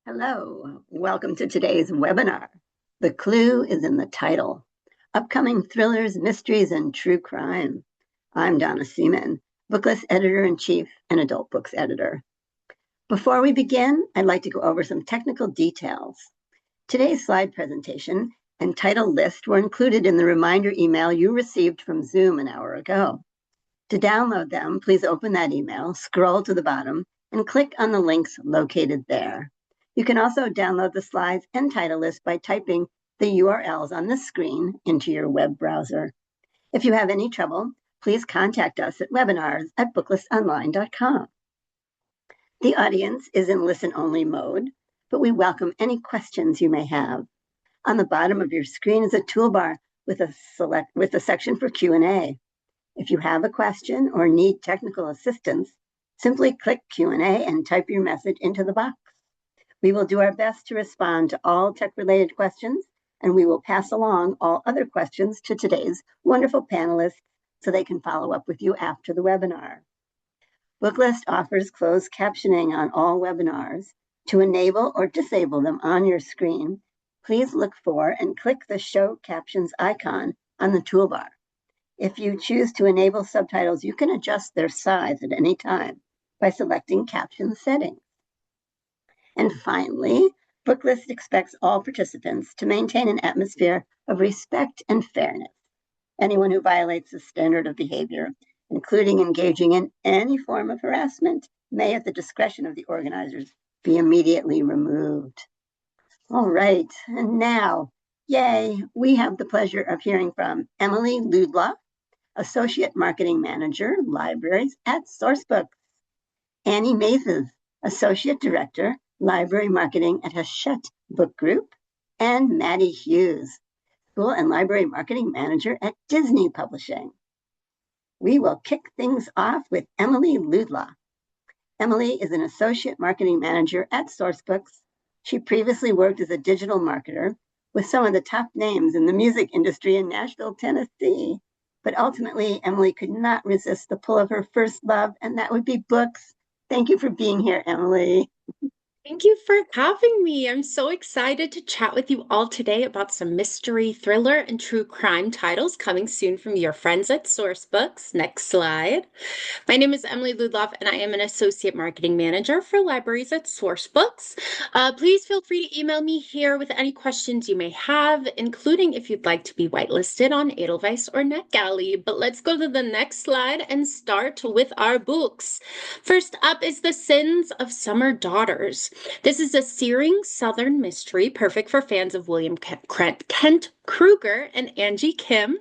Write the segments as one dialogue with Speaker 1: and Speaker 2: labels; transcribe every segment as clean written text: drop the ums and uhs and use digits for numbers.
Speaker 1: Hello, welcome to today's webinar. The clue is in the title, Upcoming Thrillers, Mysteries, and True Crime. I'm Donna Seaman, Booklist Editor-in-Chief and Adult Books Editor. Before we begin, I'd like to go over some technical details. Today's slide presentation and title list were included in the reminder email you received from Zoom an hour ago. To download them, please open that email, scroll to the bottom, and click on the links located there. You can also download the slides and title list by typing the URLs on the screen into your web browser. If you have any trouble, please contact us at webinars@booklistonline.com. The audience is in listen-only mode, but we welcome any questions you may have. On the bottom of your screen is a toolbar with a section for Q&A. If you have a question or need technical assistance, simply click Q&A and type your message into the box. We will do our best to respond to all tech-related questions, and we will pass along all other questions to today's wonderful panelists so they can follow up with you after the webinar. Booklist offers closed captioning on all webinars. To enable or disable them on your screen, please look for and click the Show Captions icon on the toolbar. If you choose to enable subtitles, you can adjust their size at any time by selecting Caption Settings. And finally, Booklist expects all participants to maintain an atmosphere of respect and fairness. Anyone who violates this standard of behavior, including engaging in any form of harassment, may, at the discretion of the organizers, be immediately removed. All right, and now, yay, we have the pleasure of hearing from Emily Ludloff, Associate Marketing Manager, Libraries at Sourcebooks; Annie Mazes, Associate Director, Library Marketing at Hachette Book Group; and Maddie Hughes, School and Library Marketing Manager at Disney Publishing. We will kick things off with Emily Ludloff. Emily is an Associate Marketing Manager at Sourcebooks. She previously worked as a digital marketer with some of the top names in the music industry in Nashville, Tennessee. But ultimately, Emily could not resist the pull of her first love, and that would be books. Thank you for being here, Emily.
Speaker 2: Thank you for having me. I'm so excited to chat with you all today about some mystery, thriller, and true crime titles coming soon from your friends at Sourcebooks. Next slide. My name is Emily Ludloff, and I am an Associate Marketing Manager for Libraries at Sourcebooks. Please feel free to email me here with any questions you may have, including if you'd like to be whitelisted on Edelweiss or NetGalley. But let's go to the next slide and start with our books. First up is The Sins of Summer Daughters. This is a searing Southern mystery, perfect for fans of William Kent Kruger and Angie Kim.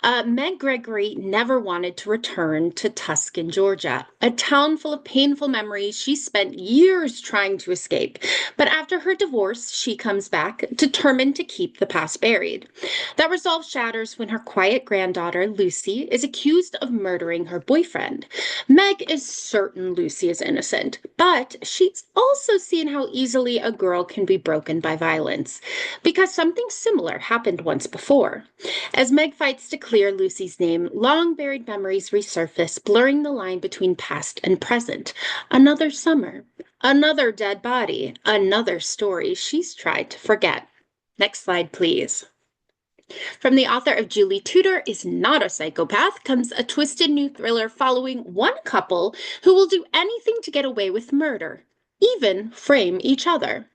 Speaker 2: Meg Gregory never wanted to return to Tuscan, Georgia, a town full of painful memories she spent years trying to escape. But after her divorce, she comes back, determined to keep the past buried. That resolve shatters when her quiet granddaughter, Lucy, is accused of murdering her boyfriend. Meg is certain Lucy is innocent, but she's also seen how easily a girl can be broken by violence, because something similar happened once before. As Meg fights to clear Lucy's name, long-buried memories resurface, blurring the line between past and present. Another summer, another dead body, another story she's tried to forget. Next slide, please. From the author of Julie Tudor is Not a Psychopath comes a twisted new thriller following one couple who will do anything to get away with murder, even frame each other.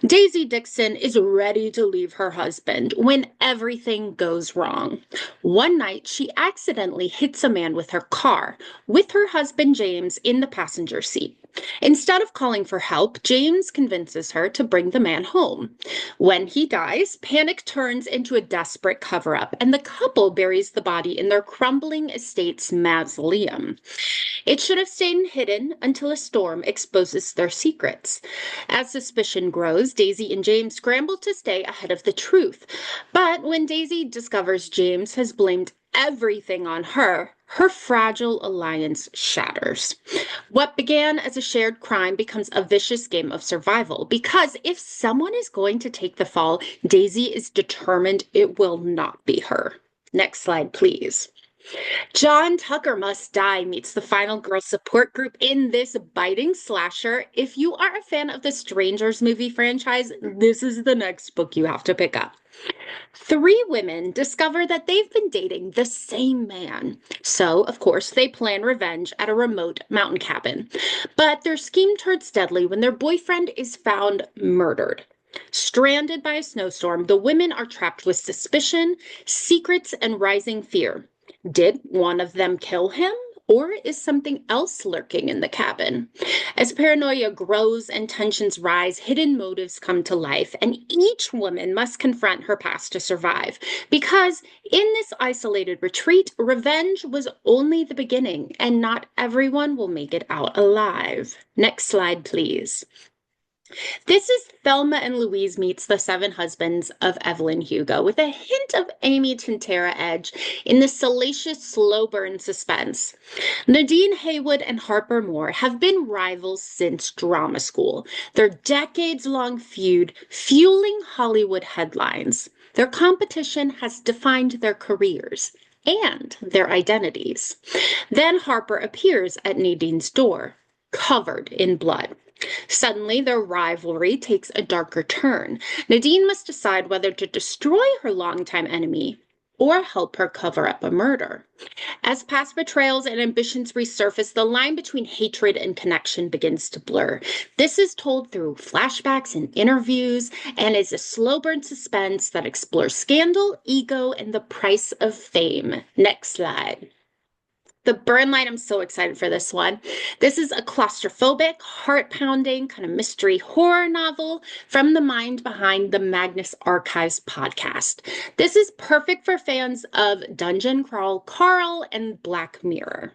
Speaker 2: Daisy Dixon is ready to leave her husband when everything goes wrong. One night, she accidentally hits a man with her car, with her husband James in the passenger seat. Instead of calling for help, James convinces her to bring the man home. When he dies, panic turns into a desperate cover-up, and the couple buries the body in their crumbling estate's mausoleum. It should have stayed hidden until a storm exposes their secrets. As suspicion grows, Daisy and James scramble to stay ahead of the truth. But when Daisy discovers James has blamed everything on her, her fragile alliance shatters. What began as a shared crime becomes a vicious game of survival, because if someone is going to take the fall, Daisy is determined it will not be her. Next slide, please. John Tucker Must Die meets the final girl support group in this biting slasher. If you are a fan of the Strangers movie franchise, this is the next book you have to pick up. Three women discover that they've been dating the same man. So, of course, they plan revenge at a remote mountain cabin. But their scheme turns deadly when their boyfriend is found murdered. Stranded by a snowstorm, the women are trapped with suspicion, secrets, and rising fear. Did one of them kill him? Or is something else lurking in the cabin? As paranoia grows and tensions rise, hidden motives come to life, and each woman must confront her past to survive. Because in this isolated retreat, revenge was only the beginning, and not everyone will make it out alive. Next slide, please. This is Thelma and Louise meets the Seven Husbands of Evelyn Hugo with a hint of Amy Tintera edge in the salacious slow burn suspense. Nadine Haywood and Harper Moore have been rivals since drama school, their decades-long feud fueling Hollywood headlines. Their competition has defined their careers and their identities. Then Harper appears at Nadine's door, covered in blood. Suddenly, their rivalry takes a darker turn. Nadine must decide whether to destroy her longtime enemy or help her cover up a murder. As past betrayals and ambitions resurface, the line between hatred and connection begins to blur. This is told through flashbacks and interviews and is a slow burn suspense that explores scandal, ego, and the price of fame. Next slide. The Burn Light, I'm so excited for this one. This is a claustrophobic, heart-pounding kind of mystery horror novel from the mind behind the Magnus Archives podcast. This is perfect for fans of Dungeon Crawl Carl and Black Mirror.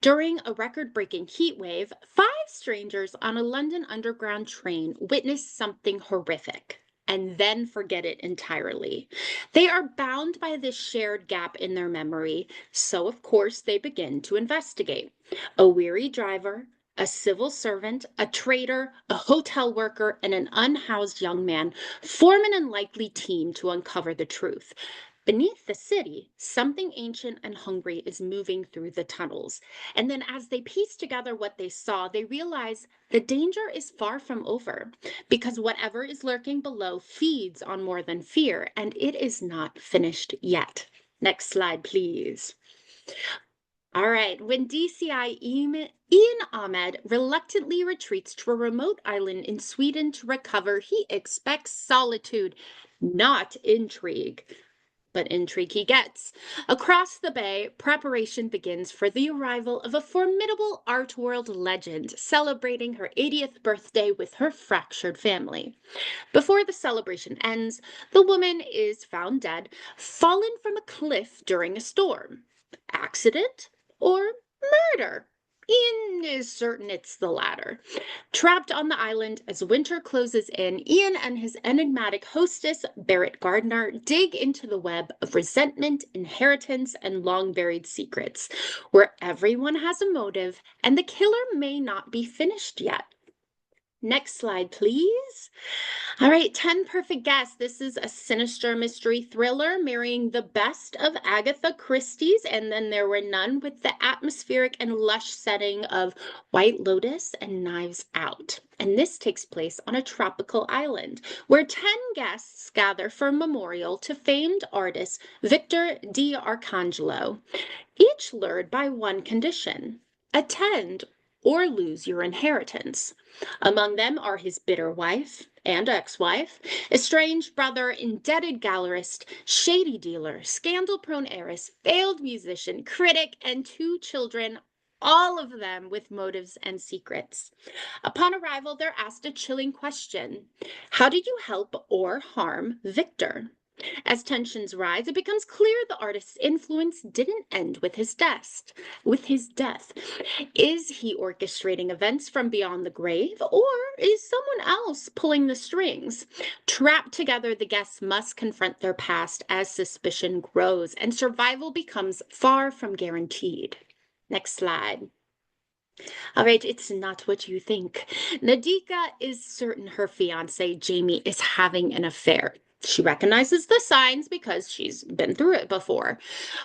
Speaker 2: During a record-breaking heat wave, 5 strangers on a London Underground train witness something horrific and then forget it entirely. They are bound by this shared gap in their memory, so of course they begin to investigate. A weary driver, a civil servant, a traitor, a hotel worker, and an unhoused young man form an unlikely team to uncover the truth. Beneath the city, something ancient and hungry is moving through the tunnels. And then as they piece together what they saw, they realize the danger is far from over, because whatever is lurking below feeds on more than fear, and it is not finished yet. Next slide, please. All right, when DCI Ian Ahmed reluctantly retreats to a remote island in Sweden to recover, he expects solitude, not intrigue. But intrigue he gets. Across the bay, preparation begins for the arrival of a formidable art world legend celebrating her 80th birthday with her fractured family. Before the celebration ends, the woman is found dead, fallen from a cliff during a storm. Accident or murder? Ian is certain it's the latter. Trapped on the island as winter closes in, Ian and his enigmatic hostess, Barrett Gardner, dig into the web of resentment, inheritance, and long-buried secrets, where everyone has a motive and the killer may not be finished yet. Next slide, please. All right, 10 Perfect Guests. This is a sinister mystery thriller marrying the best of Agatha Christie's, and then there were none, with the atmospheric and lush setting of White Lotus and Knives Out. And this takes place on a tropical island where 10 guests gather for a memorial to famed artist Victor D'Arcangelo, each lured by one condition: attend or lose your inheritance. Among them are his bitter wife and ex-wife, estranged brother, indebted gallerist, shady dealer, scandal-prone heiress, failed musician, critic, and 2 children, all of them with motives and secrets. Upon arrival, they're asked a chilling question: how did you help or harm Victor? As tensions rise, it becomes clear the artist's influence didn't end with his death. Is he orchestrating events from beyond the grave, or is someone else pulling the strings? Trapped together, the guests must confront their past as suspicion grows and survival becomes far from guaranteed. Next slide. All right, it's not what you think. Nadika is certain her fiance, Jamie, is having an affair. She recognizes the signs because she's been through it before.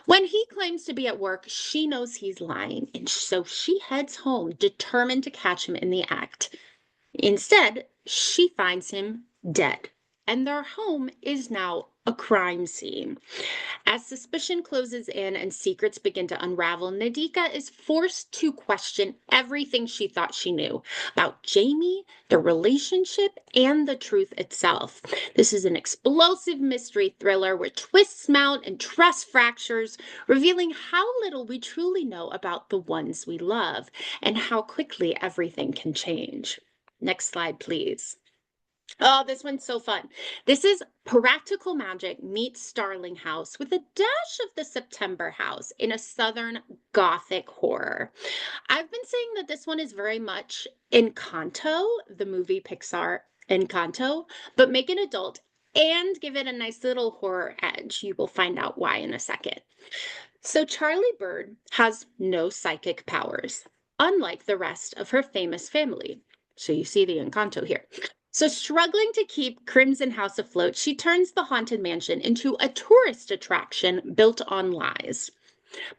Speaker 2: When he claims to be at work, she knows he's lying, and so she heads home, determined to catch him in the act. Instead, she finds him dead, and their home is now a crime scene. As suspicion closes in and secrets begin to unravel, Nadika is forced to question everything she thought she knew about Jamie, their relationship, and the truth itself. This is an explosive mystery thriller where twists mount and trust fractures, revealing how little we truly know about the ones we love and how quickly everything can change. Next slide, please. Oh, this one's so fun. This is Practical Magic meets Starling House with a dash of the September House in a Southern Gothic horror. I've been saying that this one is very much Encanto, the movie Pixar Encanto, but make it adult and give it a nice little horror edge. You will find out why in a second. So Charlie Bird has no psychic powers, unlike the rest of her famous family. So you see the Encanto here. So struggling to keep Crimson House afloat, she turns the haunted mansion into a tourist attraction built on lies.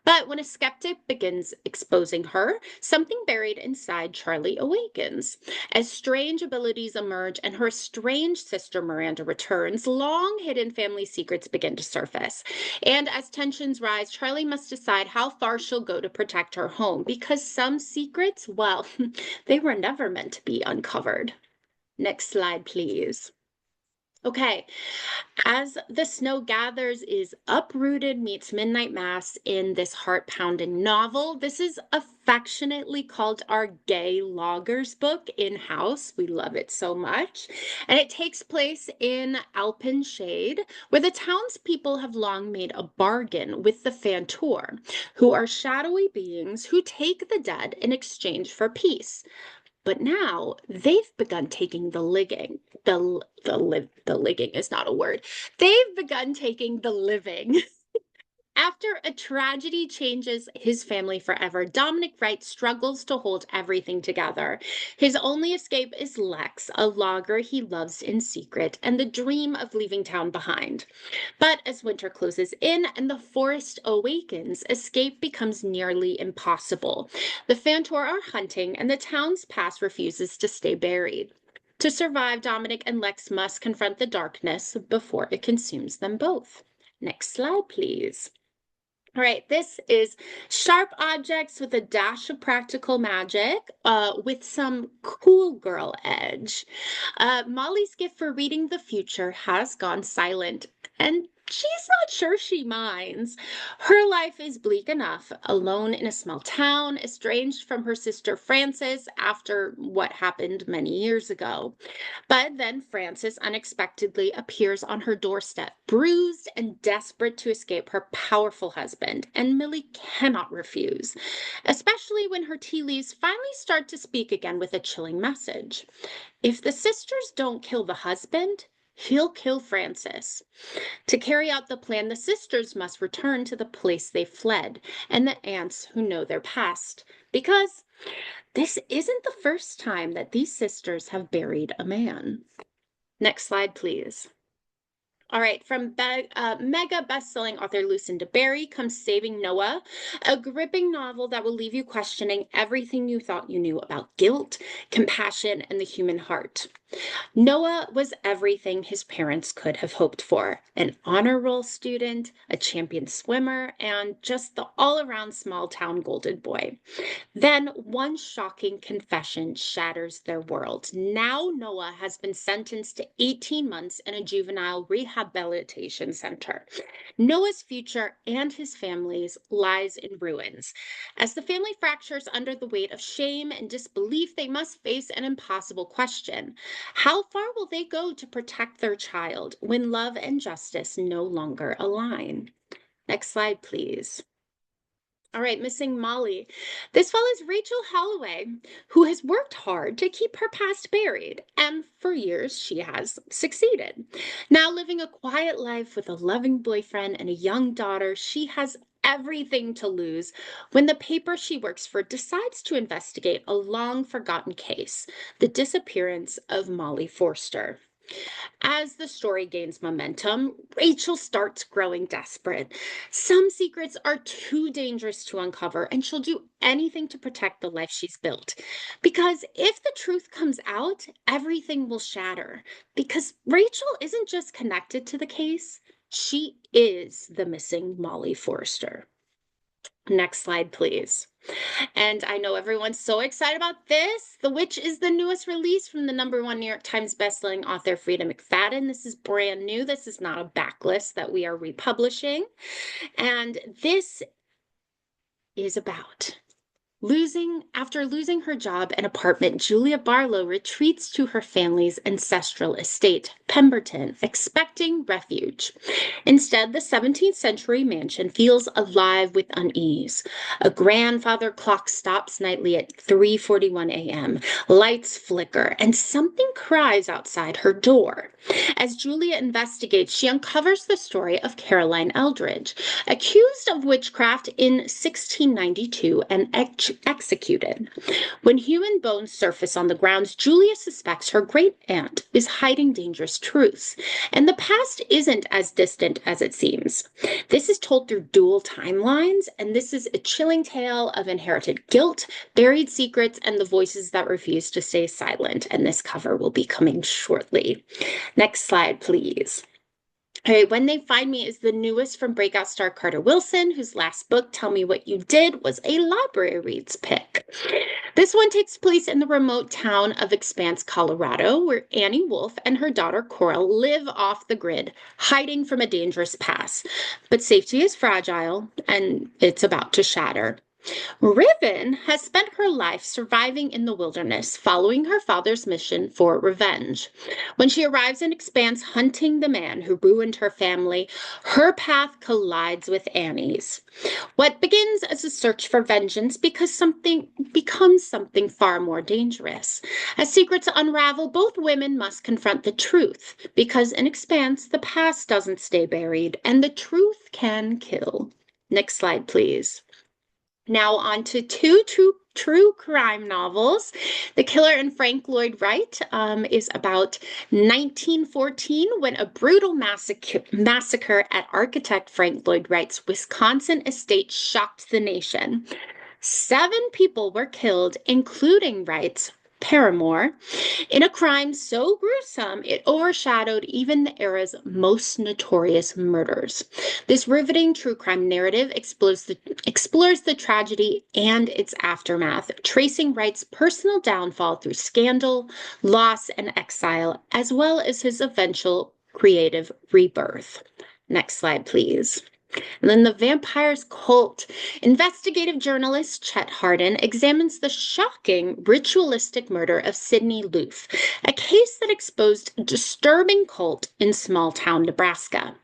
Speaker 2: But when a skeptic begins exposing her, something buried inside Charlie awakens. As strange abilities emerge and her estranged sister Miranda returns, long hidden family secrets begin to surface. And as tensions rise, Charlie must decide how far she'll go to protect her home because some secrets, well, they were never meant to be uncovered. Next slide, please. Okay, as the snow gathers is Uprooted meets Midnight Mass in this heart-pounding novel. This is affectionately called our gay loggers book in-house. We love it so much. And it takes place in Alpenshade, where the townspeople have long made a bargain with the Fantor, who are shadowy beings who take the dead in exchange for peace. But now they've begun taking the ligging. The ligging is not a word. They've begun taking the living. After a tragedy changes his family forever, Dominic Wright struggles to hold everything together. His only escape is Lex, a logger he loves in secret, and the dream of leaving town behind. But as winter closes in and the forest awakens, escape becomes nearly impossible. The Fantor are hunting, and the town's past refuses to stay buried. To survive, Dominic and Lex must confront the darkness before it consumes them both. Next slide, please. All right, this is Sharp Objects with a dash of practical magic with some cool girl edge. Molly's gift for reading the future has gone silent, and she's not sure she minds. Her life is bleak enough, alone in a small town, estranged from her sister Frances after what happened many years ago. But then Frances unexpectedly appears on her doorstep, bruised and desperate to escape her powerful husband, and Millie cannot refuse, especially when her tea leaves finally start to speak again with a chilling message. If the sisters don't kill the husband, he'll kill Frances. To carry out the plan, the sisters must return to the place they fled, and the aunts who know their past, because this isn't the first time that these sisters have buried a man. Next slide, please. All right, from mega best-selling author Lucinda Berry comes Saving Noah, a gripping novel that will leave you questioning everything you thought you knew about guilt, compassion, and the human heart. Noah was everything his parents could have hoped for: an honor roll student, a champion swimmer, and just the all-around small-town golden boy. Then one shocking confession shatters their world. Now Noah has been sentenced to 18 months in a juvenile rehabilitation center. Noah's future and his family's lies in ruins. As the family fractures under the weight of shame and disbelief, they must face an impossible question. How far will they go to protect their child when love and justice no longer align? Next slide, please. All right, Missing Molly. This follows Rachel Holloway, who has worked hard to keep her past buried, and for years she has succeeded. Now living a quiet life with a loving boyfriend and a young daughter, she has everything to lose when the paper she works for decides to investigate a long forgotten case, the disappearance of Molly Forster. As the story gains momentum, Rachel starts growing desperate. Some secrets are too dangerous to uncover, and she'll do anything to protect the life she's built. Because if the truth comes out, everything will shatter. Because Rachel isn't just connected to the case, she is the missing Molly Forrester. Next slide, please. And I know everyone's so excited about this. The Witch is the newest release from the #1 New York Times bestselling author Frida McFadden. This is brand new. This is not a backlist that we are republishing. And this is about after losing her job and apartment, Julia Barlow retreats to her family's ancestral estate, Pemberton, expecting refuge. Instead, the 17th century mansion feels alive with unease. A grandfather clock stops nightly at 3:41 a.m. Lights flicker, and something cries outside her door. As Julia investigates, she uncovers the story of Caroline Eldridge, accused of witchcraft in 1692 and executed. When human bones surface on the grounds, Julia suspects her great aunt is hiding dangerous truths, and the past isn't as distant as it seems. This is told through dual timelines, and this is a chilling tale of inherited guilt, buried secrets, and the voices that refuse to stay silent. And this cover will be coming shortly. Next slide, please. All right, When They Find Me is the newest from breakout star Carter Wilson, whose last book, Tell Me What You Did, was a library reads pick. This one takes place in the remote town of Expanse, Colorado, where Annie Wolf and her daughter Coral live off the grid, hiding from a dangerous past. But safety is fragile, and it's about to shatter. Riven has spent her life surviving in the wilderness, following her father's mission for revenge. When she arrives in Expanse hunting the man who ruined her family, her path collides with Annie's. What begins as a search for vengeance becomes something far more dangerous. As secrets unravel, both women must confront the truth, because in Expanse, the past doesn't stay buried, and the truth can kill. Next slide, please. Now on to two true crime novels. The Killer in Frank Lloyd Wright is about 1914 when a brutal massacre at architect Frank Lloyd Wright's Wisconsin estate shocked the nation. 7 people were killed, including Wright's paramour, in a crime so gruesome it overshadowed even the era's most notorious murders. This riveting true crime narrative explores the tragedy and its aftermath, tracing Wright's personal downfall through scandal, loss, and exile, as well as his eventual creative rebirth. Next slide, please. And then The Vampire's Cult. Investigative journalist Chet Hardin examines the shocking ritualistic murder of Sidney Lufe, a case that exposed a disturbing cult in small-town Nebraska.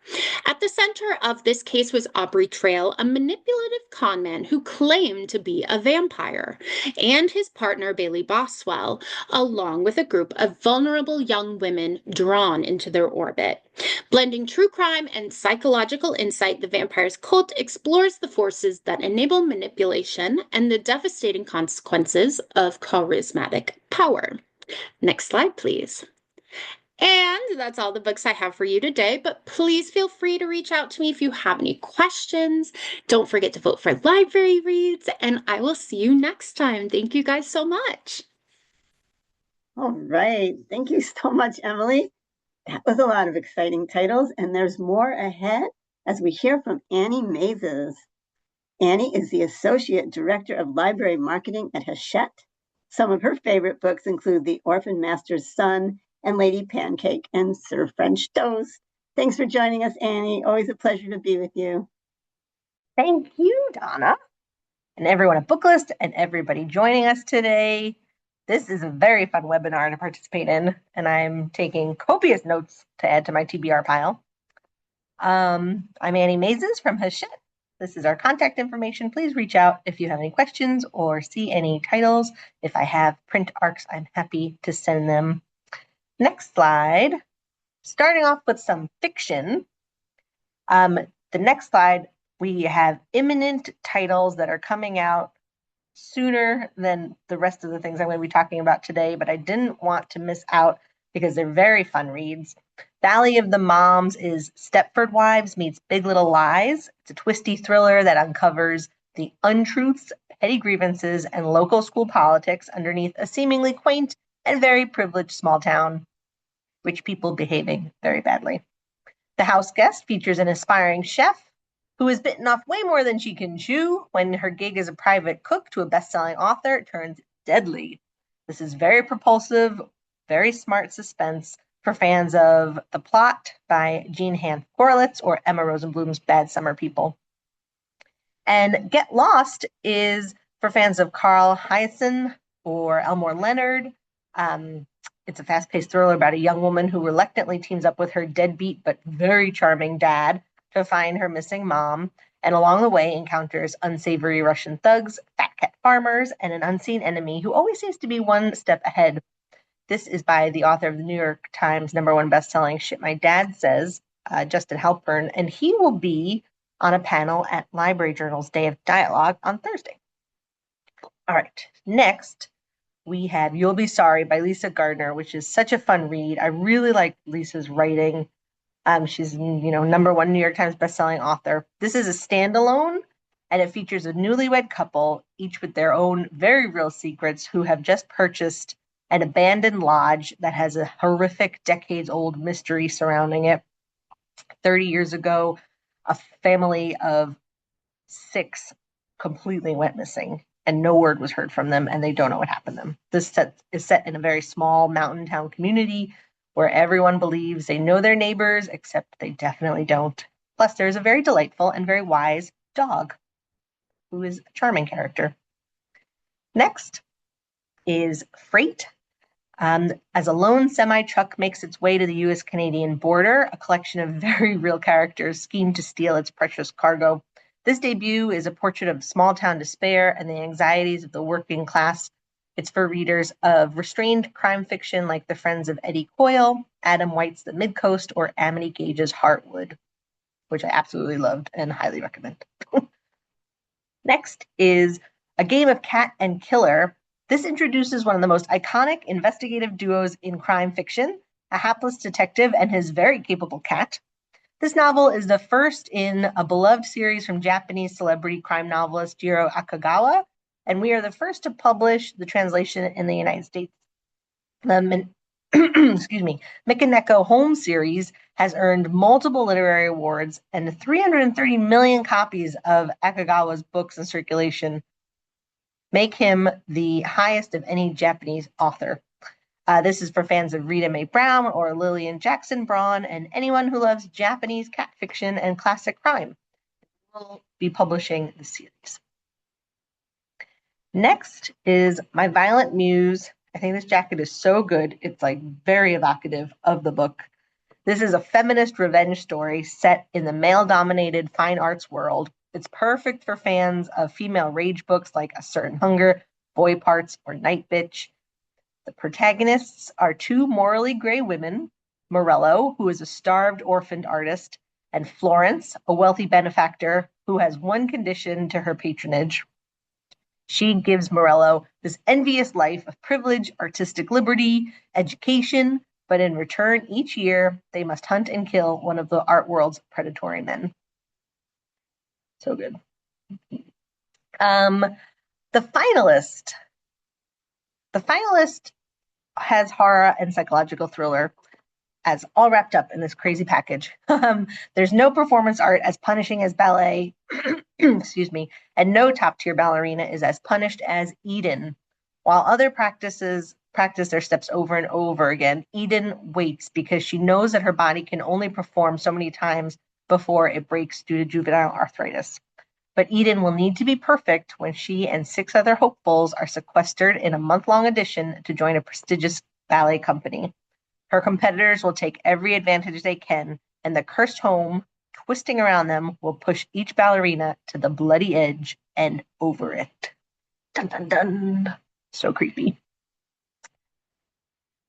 Speaker 2: At the center of this case was Aubrey Trail, a manipulative conman who claimed to be a vampire, and his partner Bailey Boswell, along with a group of vulnerable young women drawn into their orbit. Blending true crime and psychological insight, The Vampire's Cult explores the forces that enable manipulation and the devastating consequences of charismatic power. Next slide, please. And that's all the books I have for you today, but please feel free to reach out to me if you have any questions. Don't forget to vote for library reads, and I will see you next time. Thank you guys so much.
Speaker 1: All right. Thank you so much, Emily. That was a lot of exciting titles, and there's more ahead as we hear from Annie Mazes. Annie is the Associate Director of Library Marketing at Hachette. Some of her favorite books include The Orphan Master's Son and Lady Pancake and Sir French Toast. Thanks for joining us, Annie. Always a pleasure to be with you.
Speaker 3: Thank you, Donna, and everyone at Booklist and everybody joining us today. This is a very fun webinar to participate in, and I'm taking copious notes to add to my TBR pile. I'm Annie Mazes from Hachette. This is our contact information. Please reach out if you have any questions or see any titles. If I have print arcs, I'm happy to send them. Next slide. Starting off with some fiction. The next slide, we have imminent titles that are coming out sooner than the rest of the things I'm going to be talking about today, but I didn't want to miss out because they're very fun reads. Valley of the Moms is Stepford Wives meets Big Little Lies. It's a twisty thriller that uncovers the untruths, petty grievances, and local school politics underneath a seemingly quaint and very privileged small town. Rich people behaving very badly. The House Guest features an aspiring chef who has bitten off way more than she can chew when her gig as a private cook to a best-selling author turns deadly. This is very propulsive, very smart suspense for fans of The Plot by Jean Hanff Korelitz or Emma Rosenblum's Bad Summer People. And Get Lost is for fans of Carl Hiaasen or Elmore Leonard. It's a fast-paced thriller about a young woman who reluctantly teams up with her deadbeat but very charming dad to find her missing mom, and along the way encounters unsavory Russian thugs, fat cat farmers, and an unseen enemy who always seems to be one step ahead. This is by the author of the New York Times #1 best-selling Shit My Dad Says, Justin Halpern, and he will be on a panel at Library Journal's Day of Dialogue on Thursday. All right, next we have You'll Be Sorry by Lisa Gardner, which is such a fun read. I really like Lisa's writing. She's, #1 New York Times bestselling author. This is a standalone, and it features a newlywed couple, each with their own very real secrets, who have just purchased an abandoned lodge that has a horrific decades-old mystery surrounding it. 30 years ago, a family of 6 completely went missing, and no word was heard from them, and they don't know what happened to them. This is set in a very small mountain town community where everyone believes they know their neighbors, except they definitely don't. Plus, there's a very delightful and very wise dog who is a charming character. Next is Freight. As a lone semi-truck makes its way to the U.S.-Canadian border, a collection of very real characters scheme to steal its precious cargo. This debut is a portrait of small-town despair and the anxieties of the working class. It's for readers of restrained crime fiction like The Friends of Eddie Coyle, Adam White's The Midcoast, or Amity Gage's Heartwood, which I absolutely loved and highly recommend. Next is A Game of Cat and Killer. This introduces one of the most iconic investigative duos in crime fiction, a hapless detective and his very capable cat. This novel is the first in a beloved series from Japanese celebrity crime novelist Jiro Akagawa, and we are the first to publish the translation in the United States. The Mikaneko Holmes series has earned multiple literary awards, and 330 million copies of Akagawa's books in circulation make him the highest of any Japanese author. This is for fans of Rita Mae Brown or Lillian Jackson Braun and anyone who loves Japanese cat fiction and classic crime. We'll be publishing the series. Next is My Violent Muse. I think this jacket is so good. It's like very evocative of the book. This is a feminist revenge story set in the male-dominated fine arts world. It's perfect for fans of female rage books like A Certain Hunger, Boy Parts, or Night Bitch. The protagonists are 2 morally gray women, Morello, who is a starved orphaned artist, and Florence, a wealthy benefactor who has one condition to her patronage. She gives Morello this envious life of privilege, artistic liberty, education, but in return, each year, they must hunt and kill one of the art world's predatory men. So good. The finalist has horror and psychological thriller as all wrapped up in this crazy package. There's no performance art as punishing as ballet, excuse me, and no top-tier ballerina is as punished as Eden. While other practice their steps over and over again, Eden waits because she knows that her body can only perform so many times before it breaks due to juvenile arthritis. But Eden will need to be perfect when she and 6 other hopefuls are sequestered in a month-long audition to join a prestigious ballet company. Her competitors will take every advantage they can, and the cursed home, twisting around them, will push each ballerina to the bloody edge and over it. Dun, dun, dun. So creepy.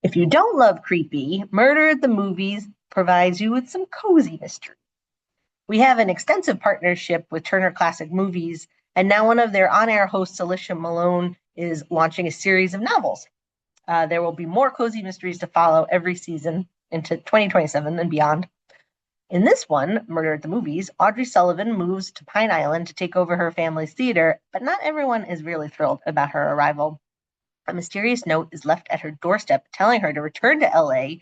Speaker 3: If you don't love creepy, Murder at the Movies provides you with some cozy mystery. We have an extensive partnership with Turner Classic Movies, and now one of their on-air hosts, Alicia Malone, is launching a series of novels. There will be more cozy mysteries to follow every season into 2027 and beyond. In this one, Murder at the Movies, Audrey Sullivan moves to Pine Island to take over her family's theater, but not everyone is really thrilled about her arrival. A mysterious note is left at her doorstep telling her to return to LA,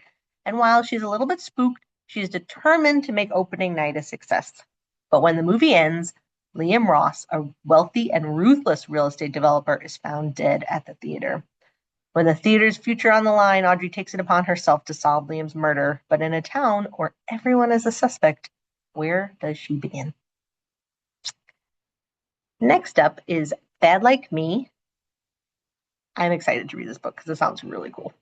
Speaker 3: and while she's a little bit spooked, she is determined to make opening night a success. But when the movie ends, Liam Ross, a wealthy and ruthless real estate developer, is found dead at the theater. When the theater's future on the line, Audrey takes it upon herself to solve Liam's murder, but in a town where everyone is a suspect, where does she begin? Next up is Bad Like Me. I'm excited to read this book because it sounds really cool.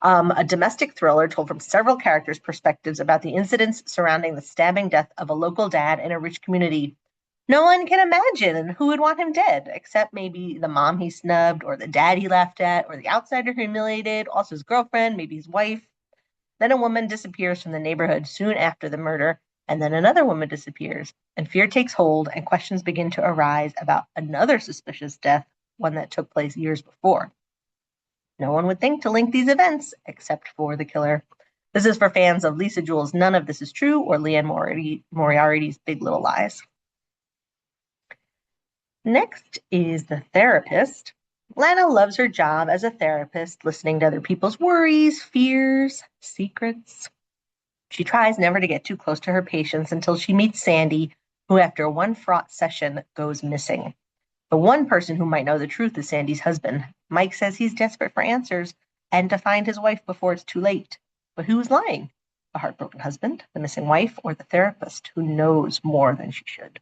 Speaker 3: A domestic thriller told from several characters' perspectives about the incidents surrounding the stabbing death of a local dad in a rich community. No one can imagine who would want him dead, except maybe the mom he snubbed, or the dad he laughed at, or the outsider who humiliated, also his girlfriend, maybe his wife. Then a woman disappears from the neighborhood soon after the murder, and then another woman disappears, and fear takes hold, and questions begin to arise about another suspicious death, one that took place years before. No one would think to link these events, except for the killer. This is for fans of Lisa Jewell's None of This Is True or Leanne Moriarty's Big Little Lies. Next is The Therapist. Lana loves her job as a therapist, listening to other people's worries, fears, secrets. She tries never to get too close to her patients until she meets Sandy, who after one fraught session goes missing. The one person who might know the truth is Sandy's husband. Mike says he's desperate for answers and to find his wife before it's too late. But who's lying? The heartbroken husband, the missing wife, or the therapist who knows more than she should?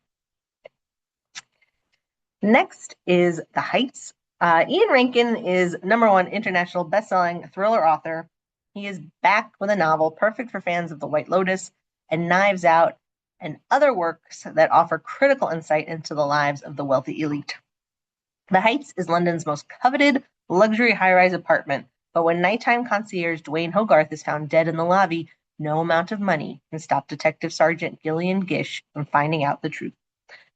Speaker 3: Next is The Heights. Ian Rankin is #1 international best-selling thriller author. He is back with a novel perfect for fans of The White Lotus and Knives Out and other works that offer critical insight into the lives of the wealthy elite. The Heights is London's most coveted luxury high-rise apartment, but when nighttime concierge Dwayne Hogarth is found dead in the lobby, no amount of money can stop Detective Sergeant Gillian Gish from finding out the truth.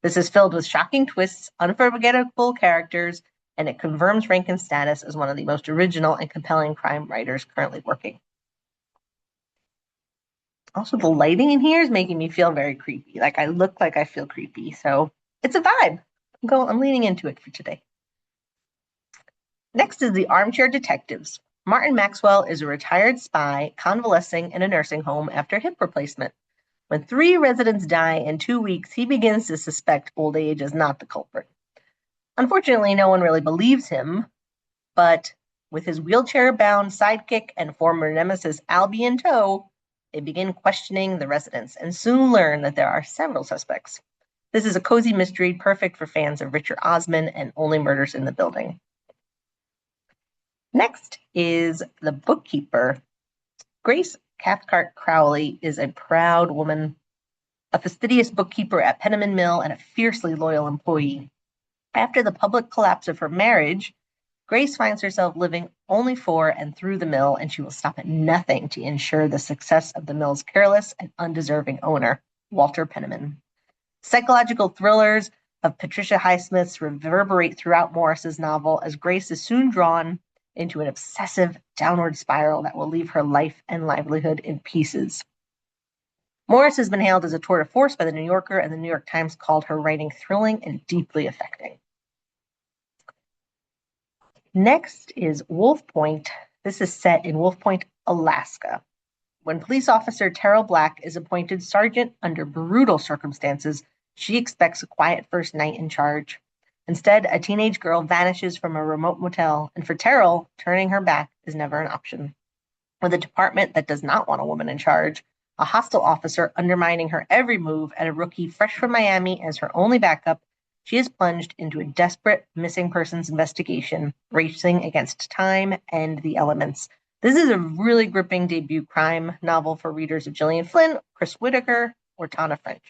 Speaker 3: This is filled with shocking twists, unforgettable characters, and it confirms Rankin's status as one of the most original and compelling crime writers currently working. Also, the lighting in here is making me feel very creepy. Like I look like I feel creepy. So it's a vibe. I'm leaning into it for today. Next is The Armchair Detectives. Martin Maxwell is a retired spy convalescing in a nursing home after hip replacement. When 3 residents die in 2 weeks, he begins to suspect old age is not the culprit. Unfortunately, no one really believes him, but with his wheelchair-bound sidekick and former nemesis Albie in tow, they begin questioning the residents and soon learn that there are several suspects. This is a cozy mystery perfect for fans of Richard Osman and Only Murders in the Building. Next is The Bookkeeper. Grace Cathcart Crowley is a proud woman, a fastidious bookkeeper at Penniman Mill and a fiercely loyal employee. After the public collapse of her marriage, Grace finds herself living only for and through the mill, and she will stop at nothing to ensure the success of the mill's careless and undeserving owner, Walter Penniman. Psychological thrillers of Patricia Highsmith's reverberate throughout Morris's novel as Grace is soon drawn into an obsessive downward spiral that will leave her life and livelihood in pieces. Morris has been hailed as a tour de force by the New Yorker, and the New York Times called her writing thrilling and deeply affecting. Next is Wolf Point. This is set in Wolf Point, Alaska. When police officer Terrell Black is appointed sergeant under brutal circumstances, she expects a quiet first night in charge. Instead, a teenage girl vanishes from a remote motel, and for Terrell, turning her back is never an option. With a department that does not want a woman in charge, a hostile officer undermining her every move, and a rookie fresh from Miami as her only backup, she is plunged into a desperate missing persons investigation, racing against time and the elements. This is a really gripping debut crime novel for readers of Gillian Flynn, Chris Whitaker, or Tana French.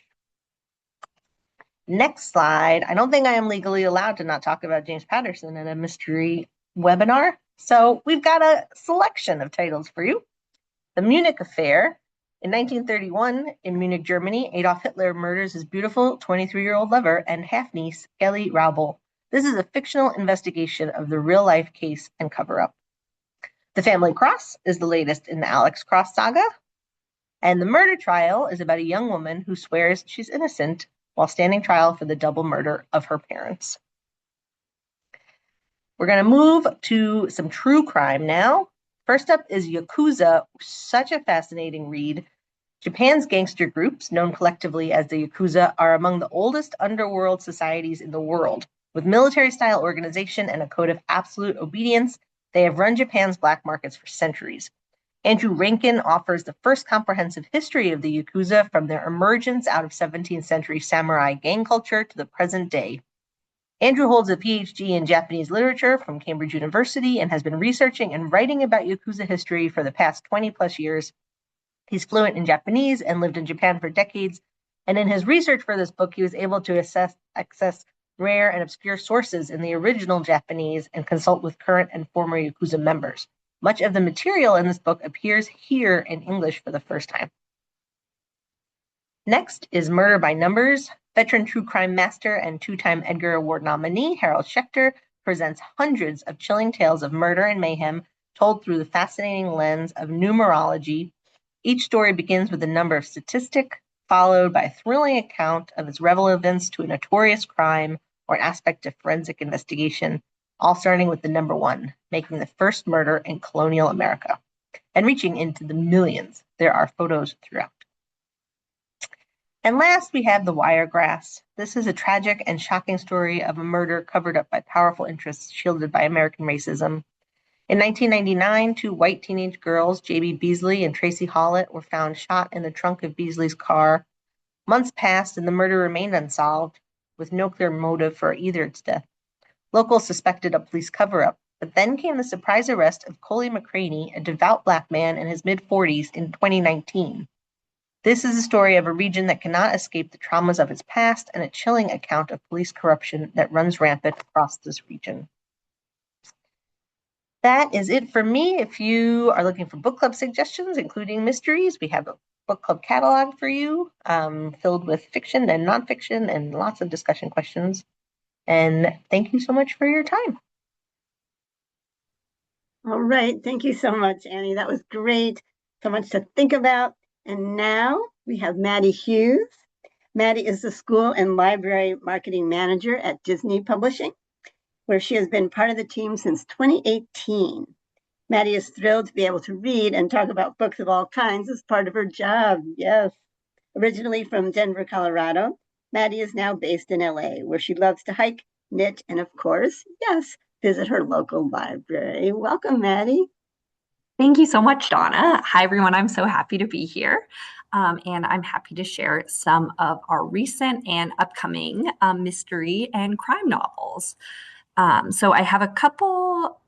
Speaker 3: Next slide. I don't think I am legally allowed to not talk about James Patterson in a mystery webinar, so we've got a selection of titles for you. The Munich Affair. In 1931, in Munich, Germany, Adolf Hitler murders his beautiful 23-year-old lover and half-niece, Kelly Raubel. This is a fictional investigation of the real-life case and cover-up. The Family Cross is the latest in the Alex Cross saga. And The Murder Trial is about a young woman who swears she's innocent while standing trial for the double murder of her parents. We're going to move to some true crime now. First up is Yakuza, such a fascinating read. Japan's gangster groups, known collectively as the Yakuza, are among the oldest underworld societies in the world. With military-style organization and a code of absolute obedience, they have run Japan's black markets for centuries. Andrew Rankin offers the first comprehensive history of the Yakuza from their emergence out of 17th century samurai gang culture to the present day. Andrew holds a PhD in Japanese literature from Cambridge University and has been researching and writing about Yakuza history for the past 20 plus years. He's fluent in Japanese and lived in Japan for decades. And in his research for this book, he was able to access rare and obscure sources in the original Japanese and consult with current and former Yakuza members. Much of the material in this book appears here in English for the first time. Next is Murder by Numbers. Veteran true crime master and two-time Edgar Award nominee Harold Schechter presents hundreds of chilling tales of murder and mayhem told through the fascinating lens of numerology. Each story begins with a number statistic, followed by a thrilling account of its relevance to a notorious crime or an aspect of forensic investigation, all starting with the number 1, making the first murder in colonial America, and reaching into the millions. There are photos throughout. And last, we have The Wiregrass. This is a tragic and shocking story of a murder covered up by powerful interests shielded by American racism. In 1999, 2 white teenage girls, J.B. Beasley and Tracy Hollett, were found shot in the trunk of Beasley's car. Months passed and the murder remained unsolved, with no clear motive for either its death. Locals suspected a police cover-up, but then came the surprise arrest of Coley McCraney, a devout Black man in his mid-40s, in 2019. This is a story of a region that cannot escape the traumas of its past and a chilling account of police corruption that runs rampant across this region. That is it for me. If you are looking for book club suggestions, including mysteries, we have a book club catalog for you, filled with fiction and nonfiction and lots of discussion questions. And thank you so much for your time.
Speaker 1: All right. Thank you so much, Annie. That was great. So much to think about. And now we have Maddie Hughes. Maddie is the school and library marketing manager at Disney Publishing, where she has been part of the team since 2018. Maddie is thrilled to be able to read and talk about books of all kinds as part of her job. Yes. Originally from Denver, Colorado, Maddie is now based in LA, where she loves to hike, knit, and of course, yes, visit her local library. Welcome, Maddie.
Speaker 4: Thank you so much, Donna. Hi, everyone. I'm so happy to be here. And I'm happy to share some of our recent and upcoming mystery and crime novels. So I have a couple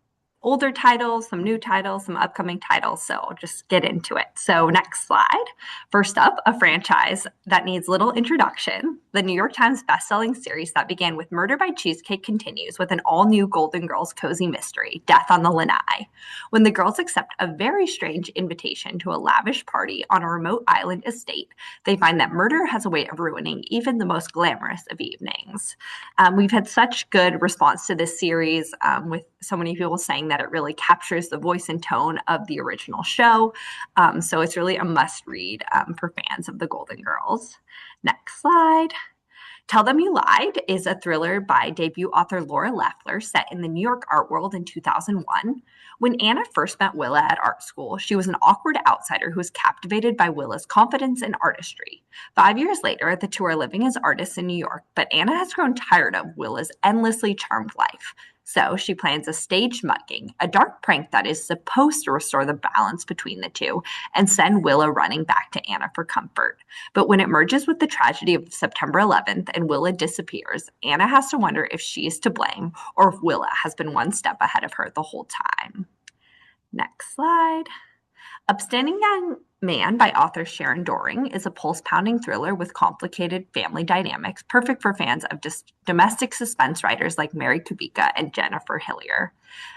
Speaker 4: older titles, some new titles, some upcoming titles. So I'll just get into it. So next slide. First up, a franchise that needs little introduction. The New York Times bestselling series that began with Murder by Cheesecake continues with an all-new Golden Girls cozy mystery, Death on the Lanai. When the girls accept a very strange invitation to a lavish party on a remote island estate, they find that murder has a way of ruining even the most glamorous of evenings. We've had such good response to this series, with so many people saying that it really captures the voice and tone of the original show. So it's really a must read for fans of the Golden Girls. Next slide. Tell Them You Lied is a thriller by debut author Laura Leffler set in the New York art world in 2001. When Anna first met Willa at art school, she was an awkward outsider who was captivated by Willa's confidence and artistry. 5 years later, the two are living as artists in New York, but Anna has grown tired of Willa's endlessly charmed life. So she plans a staged mugging, a dark prank that is supposed to restore the balance between the two and send Willa running back to Anna for comfort. But when it merges with the tragedy of September 11th and Willa disappears, Anna has to wonder if she is to blame or if Willa has been one step ahead of her the whole time. Next slide. Upstanding Young Man by author Sharon Doring is a pulse-pounding thriller with complicated family dynamics, perfect for fans of domestic suspense writers like Mary Kubica and Jennifer Hillier.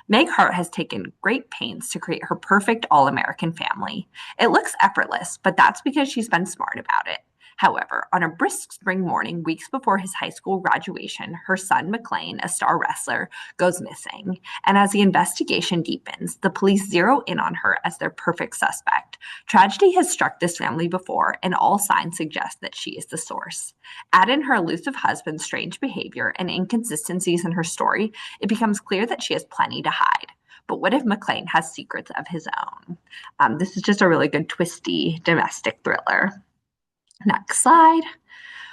Speaker 4: Meg Hart has taken great pains to create her perfect all-American family. It looks effortless, but that's because she's been smart about it. However, on a brisk spring morning, weeks before his high school graduation, her son, McLean, a star wrestler, goes missing. And as the investigation deepens, the police zero in on her as their perfect suspect. Tragedy has struck this family before, and all signs suggest that she is the source. Add in her elusive husband's strange behavior and inconsistencies in her story, it becomes clear that she has plenty to hide. But what if McLean has secrets of his own? This is just a really good, twisty domestic thriller. Next slide.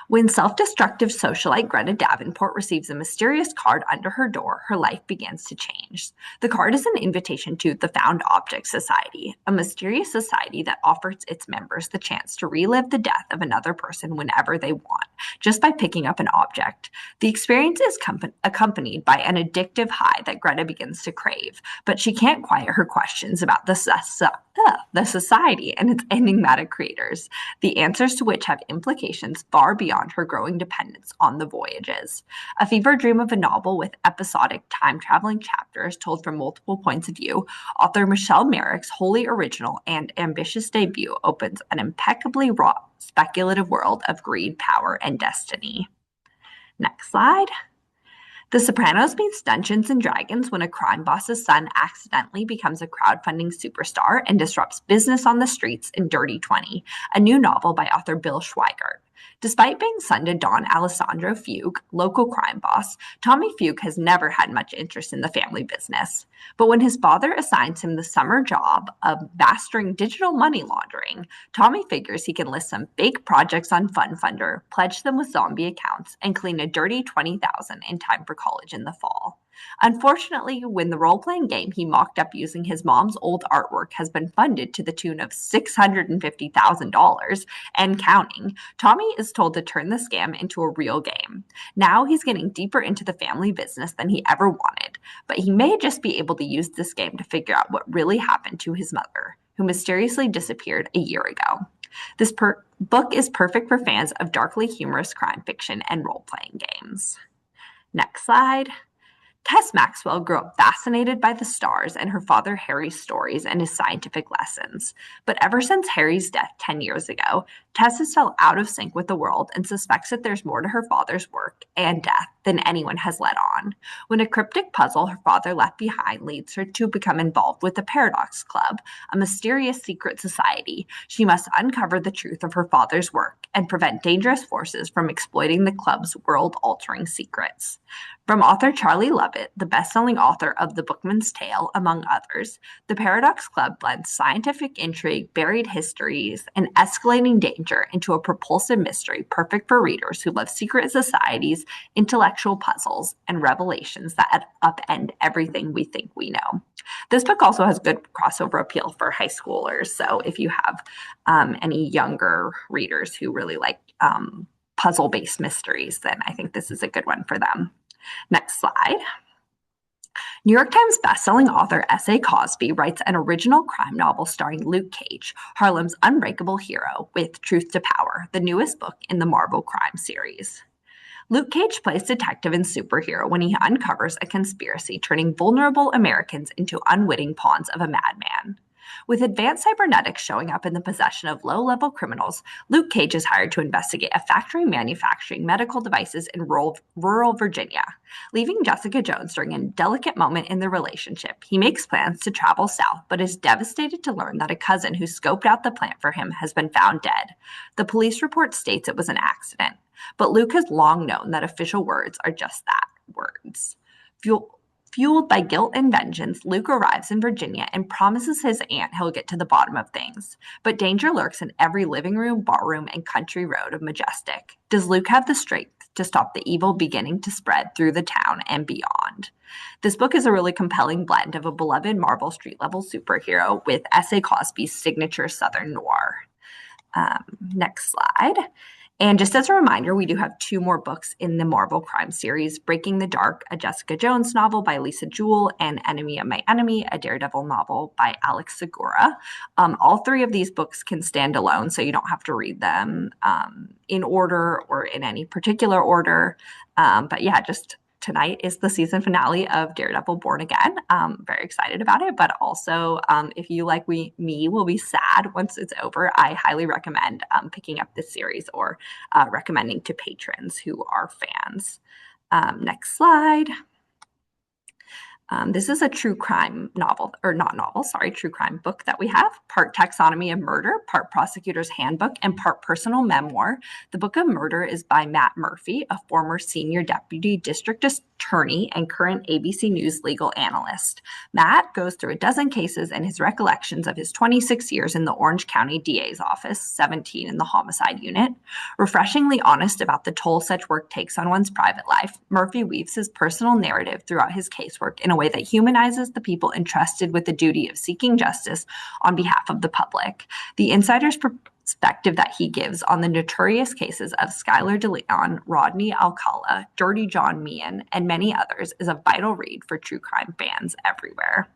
Speaker 4: When self-destructive socialite Greta Davenport receives a mysterious card under her door, her life begins to change. The card is an invitation to the Found Object Society, a mysterious society that offers its members the chance to relive the death of another person whenever they want, just by picking up an object. The experience is accompanied by an addictive high that Greta begins to crave, but she can't quiet her questions about the society and its enigmatic creators, the answers to which have implications far beyond her growing dependence on the voyages. A fever dream of a novel with episodic time-traveling chapters told from multiple points of view, author Michelle Merrick's wholly original and ambitious debut opens an impeccably wrought speculative world of greed, power, and destiny. Next slide. The Sopranos meets Dungeons and Dragons when a crime boss's son accidentally becomes a crowdfunding superstar and disrupts business on the streets in Dirty 20, a new novel by author Bill Schweigert. Despite being son to Don Alessandro Fugue, local crime boss, Tommy Fugue has never had much interest in the family business. But when his father assigns him the summer job of mastering digital money laundering, Tommy figures he can list some fake projects on FunFunder, pledge them with zombie accounts, and clean a dirty $20,000 in time for college in the fall. Unfortunately, when the role-playing game he mocked up using his mom's old artwork has been funded to the tune of $650,000 and counting, Tommy is told to turn the scam into a real game. Now he's getting deeper into the family business than he ever wanted, but he may just be able to use this game to figure out what really happened to his mother, who mysteriously disappeared a year ago. This book is perfect for fans of darkly humorous crime fiction and role-playing games. Next slide. Tess Maxwell grew up fascinated by the stars and her father Harry's stories and his scientific lessons. But ever since Harry's death 10 years ago, Tess has felt out of sync with the world and suspects that there's more to her father's work and death than anyone has let on. When a cryptic puzzle her father left behind leads her to become involved with the Paradox Club, a mysterious secret society, she must uncover the truth of her father's work and prevent dangerous forces from exploiting the club's world-altering secrets. From author Charlie Lovett, the best-selling author of The Bookman's Tale, among others, the Paradox Club blends scientific intrigue, buried histories, and escalating danger into a propulsive mystery perfect for readers who love secret societies, intellectual puzzles, and revelations that upend everything we think we know. This book also has good crossover appeal for high schoolers, so if you have any younger readers who really like puzzle-based mysteries, then I think this is a good one for them. Next slide. New York Times bestselling author S.A. Cosby writes an original crime novel starring Luke Cage, Harlem's unbreakable hero, with Truth to Power, the newest book in the Marvel crime series. Luke Cage plays detective and superhero when he uncovers a conspiracy turning vulnerable Americans into unwitting pawns of a madman. With advanced cybernetics showing up in the possession of low-level criminals, Luke Cage is hired to investigate a factory manufacturing medical devices in rural Virginia. Leaving Jessica Jones during a delicate moment in the relationship, he makes plans to travel south, but is devastated to learn that a cousin who scoped out the plant for him has been found dead. The police report states it was an accident, but Luke has long known that official words are just that, words. Fueled by guilt and vengeance, Luke arrives in Virginia and promises his aunt he'll get to the bottom of things. But danger lurks in every living room, barroom, and country road of Majestic. Does Luke have the strength to stop the evil beginning to spread through the town and beyond? This book is a really compelling blend of a beloved Marvel street-level superhero with S.A. Cosby's signature Southern noir. Next slide. And just as a reminder, we do have 2 more books in the Marvel crime series, Breaking the Dark, a Jessica Jones novel by Lisa Jewell, and Enemy of My Enemy, a Daredevil novel by Alex Segura. All 3 of these books can stand alone, so you don't have to read them in order or in any particular order. But yeah, just tonight is the season finale of Daredevil Born Again. Very excited about it, but also if you like me will be sad once it's over, I highly recommend picking up this series or recommending to patrons who are fans. Next slide. This is a true crime novel, or not novel, sorry, true crime book that we have, part taxonomy of murder, part prosecutor's handbook, and part personal memoir. The Book of Murder is by Matt Murphy, a former senior deputy district attorney and current ABC News legal analyst. Matt goes through a dozen cases and his recollections of his 26 years in the Orange County DA's office, 17 in the homicide unit. Refreshingly honest about the toll such work takes on one's private life, Murphy weaves his personal narrative throughout his casework in a way that humanizes the people entrusted with the duty of seeking justice on behalf of the public. The insider's perspective that he gives on the notorious cases of Skylar DeLeon, Rodney Alcala, Dirty John Meehan, and many others is a vital read for true crime fans everywhere.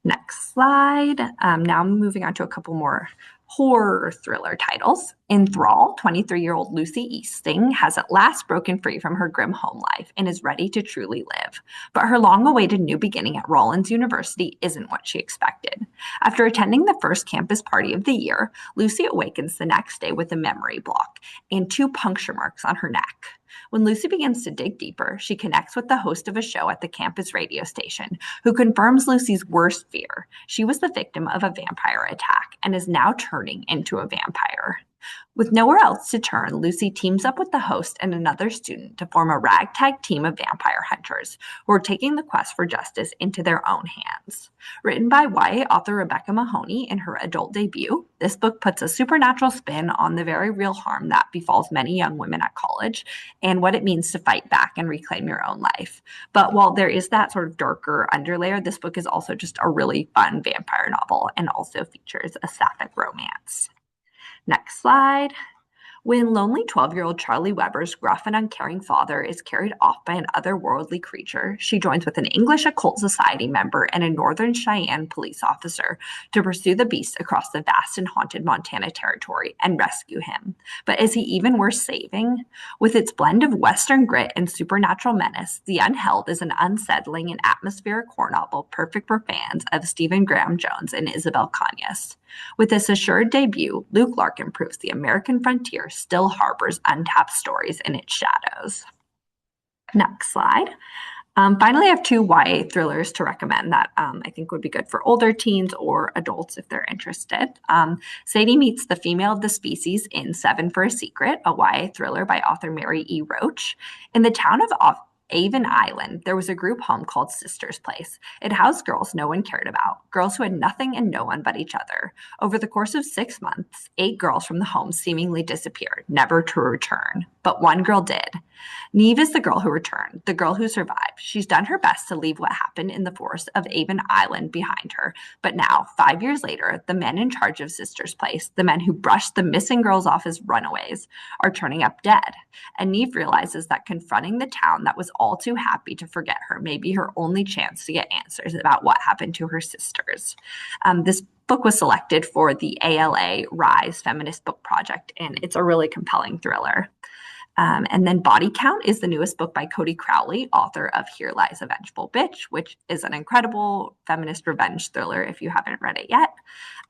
Speaker 4: Next slide. Now I'm moving on to a couple more horror thriller titles. In Thrall, 23-year-old Lucy Easting has at last broken free from her grim home life and is ready to truly live. But her long-awaited new beginning at Rollins University isn't what she expected. After attending the first campus party of the year, Lucy awakens the next day with a memory block and 2 puncture marks on her neck. When Lucy begins to dig deeper, she connects with the host of a show at the campus radio station, who confirms Lucy's worst fear. She was the victim of a vampire attack and is now turning into a vampire. With nowhere else to turn, Lucy teams up with the host and another student to form a ragtag team of vampire hunters who are taking the quest for justice into their own hands. Written by YA author Rebecca Mahoney in her adult debut, this book puts a supernatural spin on the very real harm that befalls many young women at college and what it means to fight back and reclaim your own life. But while there is that sort of darker underlayer, this book is also just a really fun vampire novel and also features a sapphic romance. Next slide. When lonely 12-year-old Charlie Weber's gruff and uncaring father is carried off by an otherworldly creature, she joins with an English occult society member and a Northern Cheyenne police officer to pursue the beast across the vast and haunted Montana territory and rescue him. But is he even worth saving? With its blend of Western grit and supernatural menace, The Unheld is an unsettling and atmospheric horror novel perfect for fans of Stephen Graham Jones and Isabel Cañas. With this assured debut, Luke Larkin proves the American frontier still harbors untapped stories in its shadows. Next slide. Finally, I have 2 YA thrillers to recommend that I think would be good for older teens or adults if they're interested. Sadie meets the female of the species in 7 for a Secret, a YA thriller by author Mary E. Roach. In the town of Avon Island, there was a group home called Sister's Place. It housed girls no one cared about, girls who had nothing and no one but each other. Over the course of 6 months, 8 girls from the home seemingly disappeared, never to return. But one girl did. Neve is the girl who returned, the girl who survived. She's done her best to leave what happened in the forest of Avon Island behind her. But now, 5 years later, the men in charge of Sister's Place, the men who brushed the missing girls off as runaways, are turning up dead. And Neve realizes that confronting the town that was all too happy to forget her may be her only chance to get answers about what happened to her sisters. This book was selected for the ALA Rise Feminist Book Project, and it's a really compelling thriller. And then Body Count is the newest book by Cody Crowley, author of Here Lies a Vengeful Bitch, which is an incredible feminist revenge thriller if you haven't read it yet.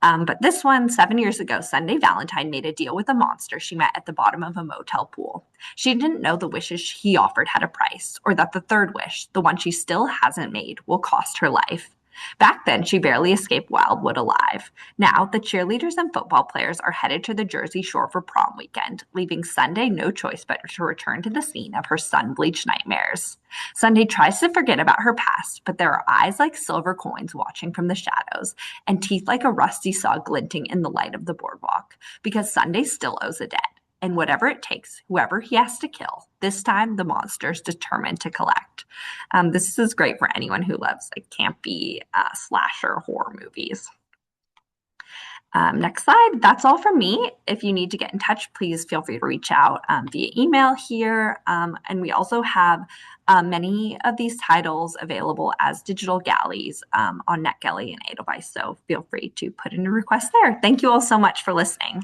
Speaker 4: But this one, 7 years ago, Sunday Valentine made a deal with a monster she met at the bottom of a motel pool. She didn't know the wishes he offered had a price, or that the third wish, the one she still hasn't made, will cost her life. Back then, she barely escaped Wildwood alive. Now, the cheerleaders and football players are headed to the Jersey Shore for prom weekend, leaving Sunday no choice but to return to the scene of her sun-bleached nightmares. Sunday tries to forget about her past, but there are eyes like silver coins watching from the shadows, and teeth like a rusty saw glinting in the light of the boardwalk, because Sunday still owes a debt. And whatever it takes, whoever he has to kill, this time the monster's determined to collect. This is great for anyone who loves like campy slasher horror movies. Next slide. That's all from me. If you need to get in touch, please feel free to reach out via email here. And we also have many of these titles available as digital galleys on NetGalley and Edelweiss. So feel free to put in a request there. Thank you all so much for listening.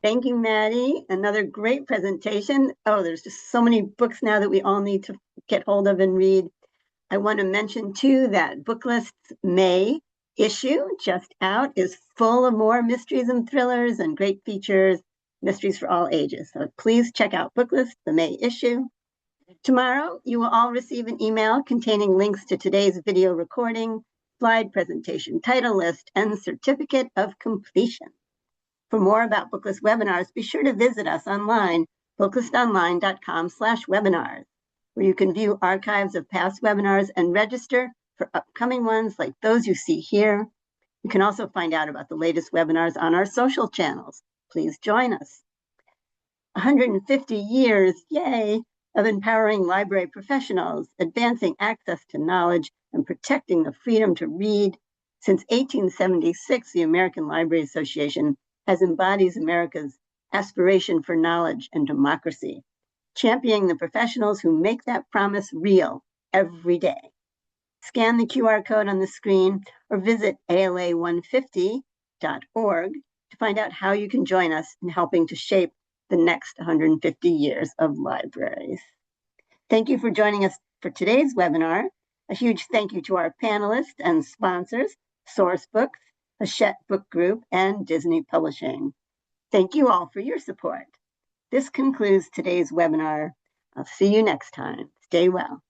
Speaker 1: Thank you, Maddie. Another great presentation. Oh, there's just so many books now that we all need to get hold of and read. I want to mention too that Booklist's May issue just out is full of more mysteries and thrillers and great features, mysteries for all ages. So please check out Booklist, the May issue. Tomorrow, you will all receive an email containing links to today's video recording, slide presentation, title list, and certificate of completion. For more about Booklist webinars, be sure to visit us online, booklistonline.com/webinars, where you can view archives of past webinars and register for upcoming ones like those you see here. You can also find out about the latest webinars on our social channels. Please join us. 150 years, yay, of empowering library professionals, advancing access to knowledge, and protecting the freedom to read. Since 1876, the American Library Association has embodied America's aspiration for knowledge and democracy, championing the professionals who make that promise real every day. Scan the QR code on the screen or visit ala150.org to find out how you can join us in helping to shape the next 150 years of libraries. Thank you for joining us for today's webinar. A huge thank you to our panelists and sponsors, Sourcebooks, Hachette Book Group, and Disney Publishing. Thank you all for your support. This concludes today's webinar. I'll see you next time. Stay well.